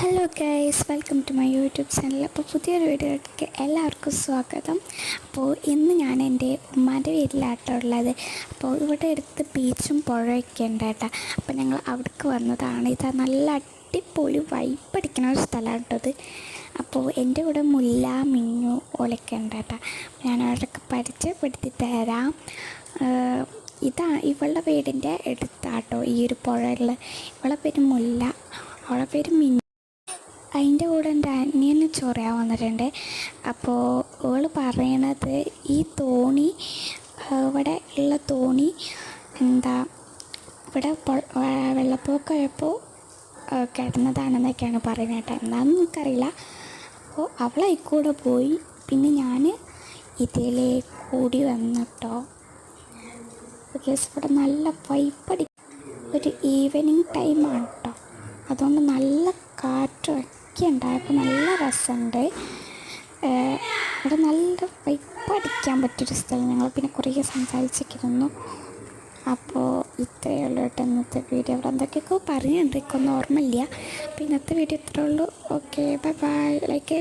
Hello guys, welcome to my YouTube channel. അപ്പോൾ പുതിയൊരു വീഡിയോയിലേക്ക് എല്ലാവർക്കും സ്വാഗതം. അപ്പോൾ ഇന്ന് ഞാൻ എൻ്റെ ഉമ്മാൻ്റെ വീട്ടിലാട്ടോ ഉള്ളത്. അപ്പോൾ ഇവിടെ അടുത്ത് ബീച്ചും പുഴയൊക്കെ ഉണ്ട് കേട്ടോ. അപ്പോൾ ഞങ്ങൾ അവിടേക്ക് വന്നതാണ്. ഇതാ നല്ല അടിപൊളി വൈബടിക്കുന്ന ഒരു സ്ഥലമാണ് കേട്ടോ ഇത്. അപ്പോൾ എൻ്റെ കൂടെ മുല്ല, മിന്നു, ഓലൊക്കെ ഉണ്ട് കേട്ടോ. ഞാൻ അവരൊക്കെ പരിചയപ്പെടുത്തി തരാം. ഇവളുടെ വീടിൻ്റെ അടുത്താട്ടോ ഈ ഒരു പുഴയുള്ള. ഇവളുടെ പേര് മുല്ല, അവളുടെ പേര് മിന്നു. അതിൻ്റെ കൂടെ എൻ്റെ അനിയന് ചൊറിയാൻ വന്നിട്ടുണ്ട്. അപ്പോൾ അവൾ പറയണത് ഈ തോണി, ഇവിടെ ഉള്ള തോണി ഇവിടെ വെള്ളപ്പൊക്കമായപ്പോൾ കിടന്നതാണെന്നൊക്കെയാണ് പറയുന്നത് കേട്ടോ. എന്താണെന്ന് നമുക്കറിയില്ല. അപ്പോൾ അവളായിക്കൂടെ പോയി. പിന്നെ ഞാൻ ഇതിലേ കൂടി വന്നിട്ടോ. ഇവിടെ നല്ല വൈബടി ഒരു ഈവനിങ് ടൈമാണ് കേട്ടോ. അതുകൊണ്ട് നല്ല കാറ്റൊക്കെ ഉണ്ടായപ്പോൾ നല്ല രസമുണ്ട്. ഇവിടെ നല്ല വൈബടിക്കാൻ പറ്റിയൊരു സ്ഥലം. ഞങ്ങൾ പിന്നെ കുറേ സംസാരിച്ചിരുന്നു. അപ്പോൾ ഇത്രയേ ഉള്ളൂ കേട്ടോ ഇന്നത്തെ വീഡിയോ. അവിടെ എന്തൊക്കെയൊക്കെ പറയുന്നുണ്ട്, എനിക്കൊന്നും ഓർമ്മയില്ല. അപ്പോൾ ഇന്നത്തെ വീഡിയോ ഇത്രയേ ഉള്ളൂ. Okay, bye bye. ലൈക്ക്